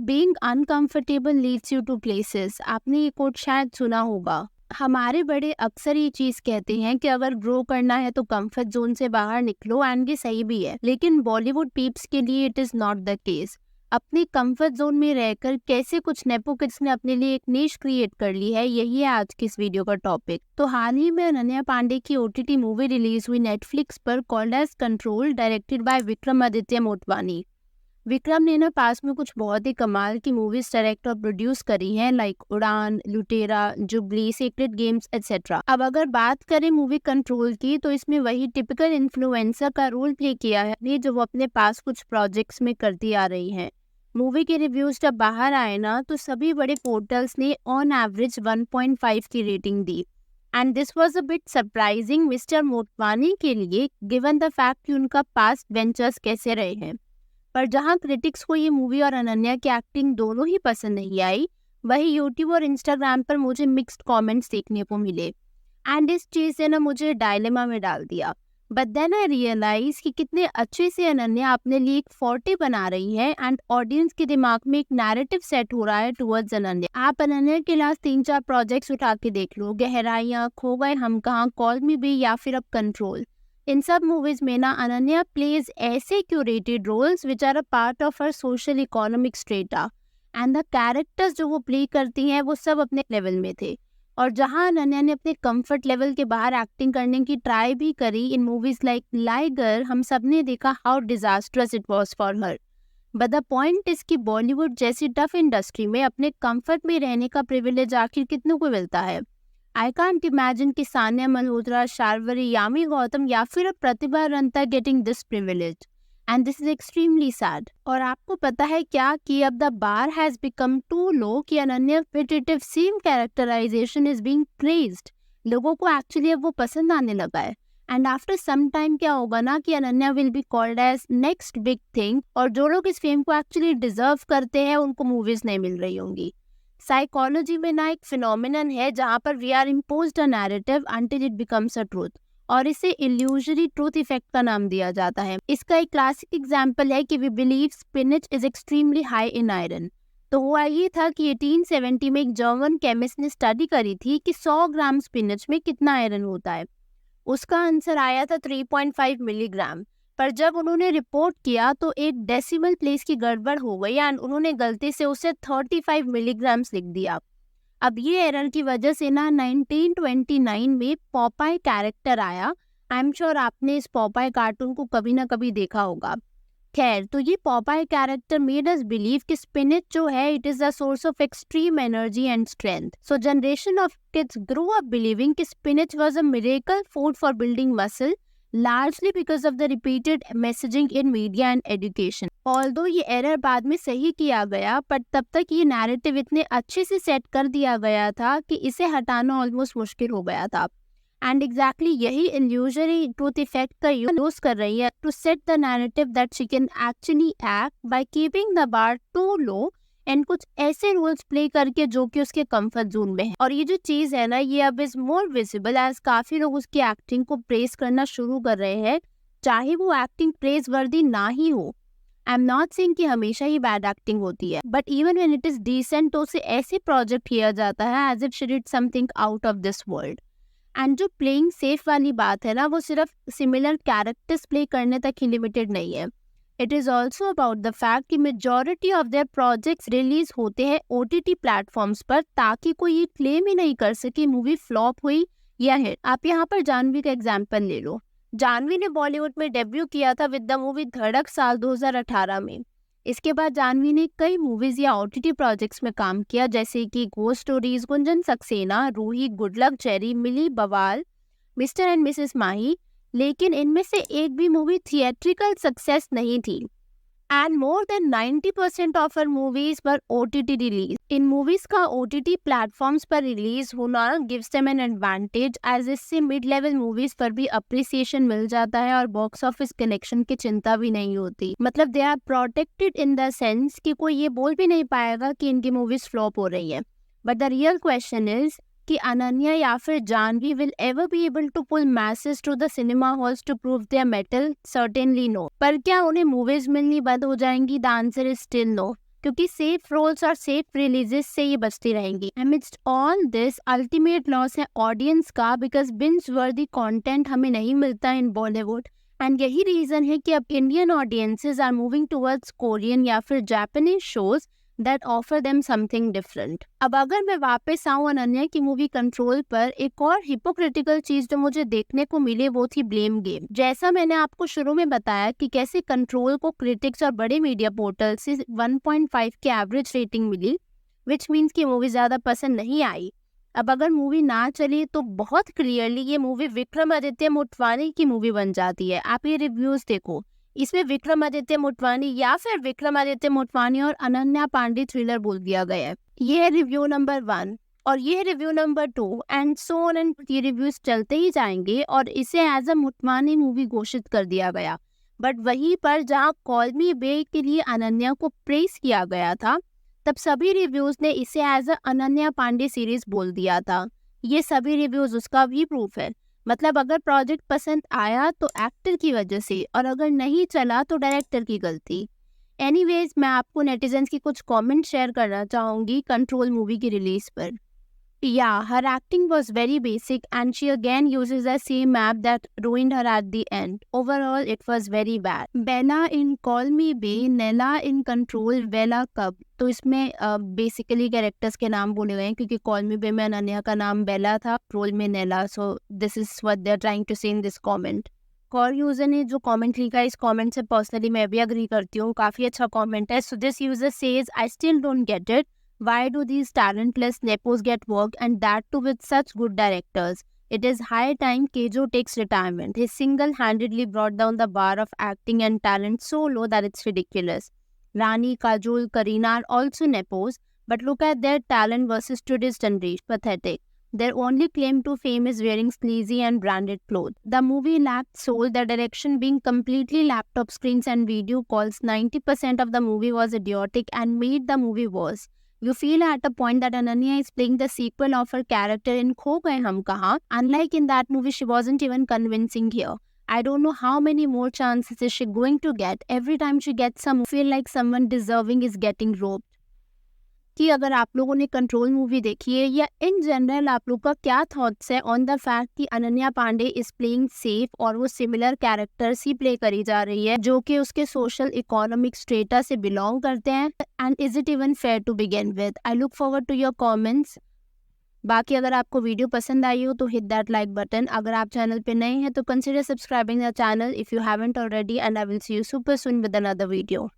Being uncomfortable leads you to places. आपने ये coat शायद सुना होगा। हमारे बड़े अक्सर ये चीज कहते हैं कि अगर ग्रो करना है तो कंफर्ट जोन से बाहर निकलो, एंड ये सही भी है, लेकिन बॉलीवुड पीप्स के लिए it is not the case. अपने कंफर्ट जोन में रहकर कैसे कुछ नेपो किड्स ने अपने लिए एक नीश क्रिएट कर ली है, यही है आज की इस वीडियो का टॉपिक। तो हाल ही में अनन्या पांडे की ओटीटी मूवी रिलीज हुई नेटफ्लिक्स पर, called as control, directed by Vikramaditya Motwane. Vikram ने ना पास में कुछ बहुत ही कमाल की मूवीज डायरेक्ट और प्रोड्यूस करी हैं, लाइक उड़ान, लुटेरा, जुबली, सीक्रेट गेम्स एटसेट्रा। अब अगर बात करें मूवी कंट्रोल की, तो इसमें वही टिपिकल इन्फ्लुएंसर का रोल प्ले किया है जो वो अपने पास कुछ प्रोजेक्ट्स में करती आ रही हैं। मूवी के रिव्यूज जब बाहर आए ना, तो सभी बड़े पोर्टल्स ने ऑन एवरेज 1.5 की rating the, and this was a bit surprising mister Motwani के लिए, गिवन द फैक्ट कि उनका पास्ट वेंचर्स कैसे रहे हैं। पर जहां क्रिटिक्स को ये मूवी और अनन्या की एक्टिंग दोनों ही पसंद नहीं आई, वही यूट्यूब और इंस्टाग्राम पर मुझे मिक्स्ड कमेंट्स देखने को मिले, एंड इस चीज़ ने ना मुझे डायलेमा में डाल दिया। बट देन आई रियलाइज कि कितने अच्छे से अनन्या अपने लिए एक फोर्टे बना रही है, एंड ऑडियंस के दिमाग में एक नैरेटिव सेट हो रहा है टुवर्ड्स अनन्या। आप अनन्या के लास्ट 3-4 प्रोजेक्ट्स उठा के देख लो, गहराइयाँ, खो गए हम कहाँ, कॉल मी बी, या फिर अब कंट्रोल। इन सब मूवीज में ना अनन्या प्लेज ऐसे curated roles which are a part of her social economic strata, and the characters जो वो प्ले करती हैं वो सब अपने लेवल में थे। और जहां अनन्या ने अपने कंफर्ट लेवल के बाहर एक्टिंग करने की ट्राई भी करी इन मूवीज लाइक लाइगर, हम सब ने देखा how disastrous it was for her. But the point is कि बॉलीवुड जैसी टफ इंडस्ट्री में अपने कंफर्ट में रहने का प्रिविलेज आखिर कितनों को मिलता है। आई कांट इमेजिन कि सानिया मल्होत्रा, शार्वरी, यामी गौतम या फिर Pratibha Ranta getting this privilege, and this is extremely sad. और आपको पता है क्या कि अब the bar has become too low कि Ananya repetitive same characterization is being praised. लोगों को एक्चुअली अब वो पसंद आने लगा है, एंड आफ्टर सम टाइम क्या होगा ना कि Ananya will be called as next big thing, और जो लोग इस फेम को एक्चुअली डिजर्व करते हैं उनको मूवीज नहीं मिल रही होंगी। साइकोलॉजी में ना एक फिनोमिनन है जहाँ पर we are imposed a narrative until it becomes a truth, और इसे इल्यूजरी ट्रूथ इफेक्ट का नाम दिया जाता है। इसका एक क्लासिक एग्जांपल है कि we believe spinach is extremely high in iron. तो हुआ ये था कि 1870 में एक जर्मन केमिस्ट ने स्टडी करी थी कि 100 ग्राम स्पिनच में कितना आयरन होता है। उसका आंसर आया था 3.5 मिलीग्राम। पर जब उन्होंने रिपोर्ट किया तो एक डेसिमल प्लेस की गड़बड़ हो गई, एंड उन्होंने गलती से उसे 35 मिलीग्राम्स लिख दिया। अब ये एरर की वजह से ना 1929 में पॉपाई कैरेक्टर आया। आई एम श्योर आपने इस पॉपाई कार्टून को कभी ना कभी देखा होगा। खैर, तो ये Popeye character made us believe कि स्पिनच जो है it is the source of extreme energy and strength. So generation of kids grow up believing कि spinach was a miracle food for building muscle, largely because of the repeated messaging in media and education. Although ये error बाद में सही किया गया, पर तब तक ये नैरेटिव इतने अच्छे से सेट कर दिया गया था कि इसे हटाना ऑलमोस्ट मुश्किल हो गया था। एंड एग्जैक्टली यही इल्यूजरी ट्रूथ इफेक्ट का यूज कर रही है to set the narrative that she can actually act by keeping the bar too low, and कुछ ऐसे रोल्स प्ले करके जो कि उसके कंफर्ट जोन में है। और ये जो चीज है ना, ये अब इज मोर विजिबल एज काफी लोग उसकी एक्टिंग को प्रेज करना शुरू कर रहे हैं, चाहे वो एक्टिंग प्रेज वर्दी ना ही हो। आई एम नॉट सेइंग कि हमेशा ही बैड एक्टिंग होती है, but even when it is decent तो उसे ऐसे प्रोजेक्ट किया जाता है as if she did something out of this world. And जो प्लेइंग सेफ वाली बात है ना, वो सिर्फ सिमिलर कैरेक्टर्स प्ले करने तक ही लिमिटेड नहीं है। It is also about the fact कि majority of their projects release होते हैं OTT प्लेटफॉर्म्स पर, ताकि कोई ये क्लेम ही नहीं कर सके मूवी फ्लॉप हुई या हिट। आप यहाँ पर जानवी का एग्जाम्पल ले लो। जानवी ने बॉलीवुड में डेब्यू किया था विद द मूवी धड़क साल 2018 में। इसके बाद जानवी ने कई मूवीज या OTT प्रोजेक्ट्स में काम किया, जैसे कि ghost stories, Gunjan Saxena, Roohi, good luck Jerry, Mili Bawaal, mister and Mrs माही, लेकिन इनमें से एक भी मूवी थिएट्रिकल सक्सेस नहीं थी। And more than 90% of her movies पर OTT रिलीज। इन मूवीज का OTT प्लेटफॉर्म्स पर रिलीज होना gives them an advantage, as इससे मिड लेवल मूवीज पर भी अप्रिसिएशन मिल जाता है और बॉक्स ऑफिस कनेक्शन की चिंता भी नहीं होती। मतलब they are protected in the sense कि कोई ये बोल भी नहीं पाएगा कि इनकी मूवीज फ्लॉप हो रही है। But the real question is कि अनन्या या फिर Janhvi will ever be able to pull masses to the cinema halls to prove their mettle? Certainly no. पर क्या उन्हें मूवीज मिलनी बंद हो जाएंगी? The answer is still no. क्योंकि सेफ रोल्स और सेफ रिलीजेस से ये बचती रहेंगी। Amidst all this, ultimate loss है ऑडियंस का, बिकॉज बिंज वर्दी कंटेंट हमें नहीं मिलता इन बॉलीवुड। एंड यही रीजन है कि अब Indian audiences are moving towards Korean या फिर Japanese shows that offer them something different। अब अगर मैं वापस आऊँ अनन्या की मूवी कंट्रोल पर, एक और हिपोक्रिटिकल चीज जो मुझे देखने को मिली वो थी ब्लेम गेम। जैसा मैंने आपको शुरू में बताया कि कैसे कंट्रोल को क्रिटिक्स और बड़े मीडिया पोर्टल से 1.5 की एवरेज रेटिंग मिली, विच मीन्स की मूवी ज्यादा पसंद नहीं आई। अब अगर मूवी ना चली तो बहुत क्लियरली ये मूवी विक्रमादित्य मोटवानी की मूवी बन जाती है। आप ये रिव्यूज देखो, इसमें विक्रमादित्य मोटवानी या फिर विक्रमादित्य मोटवानी और अनन्या पांडे थ्रिलर बोल दिया गया है। ये है रिव्यू नंबर 1 और ये है review number 2 and so on, and ये रिव्यूज चलते ही जाएंगे और इसे एज अ मोटवानी मूवी घोषित कर दिया गया। बट वहीं पर जहाँ कॉल मी बैक के लिए अनन्या को प्रेस किया गया था, तब सभी रिव्यूज ने इसे as a Ananya Pandey series बोल दिया था। ये सभी रिव्यूज उसका भी प्रूफ है। मतलब अगर प्रोजेक्ट पसंद आया तो एक्टर की वजह से, और अगर नहीं चला तो डायरेक्टर की गलती। एनीवेज, मैं आपको नेटिजन्स की कुछ कमेंट शेयर करना चाहूँगी कंट्रोल मूवी की रिलीज पर। Yeah, her acting was very basic and she again uses the same map that ruined her at the end. Overall, it was very bad. Bella in Call Me Bae, Nella in Control, Bella कब? तो इसमें basically characters के नाम बोले गए हैं, क्योंकि call मी बे में अनन्या का नाम बेला था, रोल में नेला। So this is what they are trying to say in this comment. कॉल यूजर ने जो कमेंट लिखा है, इस कमेंट से पर्सनली मैं भी अग्री करती हूँ, काफ़ी अच्छा कमेंट है। So this user says, I still don't get it, why do these talentless nepos get work, and that too with such good directors? It is high time Kejo takes retirement. He single-handedly brought down the bar of acting and talent so low that it's ridiculous. Rani, Kajol, Kareena are also nepos, but look at their talent versus today's generation. Pathetic. Their only claim to fame is wearing sleazy and branded clothes. The movie lacked soul, the direction being completely laptop screens and video calls. 90% of the movie was idiotic and made the movie worse. You feel at a point that Ananya is playing the sequel of her character in Kho Gaye Hum Kahan. Unlike in that movie, she wasn't even convincing here. I don't know how many more chances is she going to get. Every time she gets some, feel like someone deserving is getting robbed. कि अगर आप लोगों ने control movie देखी है, या in general आप लोग का क्या थॉट्स है ऑन द फैक्ट कि Ananya Pandey is playing safe और वो सिमिलर कैरेक्टर्स ही प्ले करी जा रही है जो कि उसके सोशल इकोनॉमिक स्टेटा से बिलोंग करते हैं, and is it even fair to begin with? I look forward to your comments. बाकी अगर आपको वीडियो पसंद आई हो तो हिट दैट लाइक बटन। अगर आप चैनल पे नए हैं तो consider subscribing the channel if you haven't already, and I will see you super soon with another video.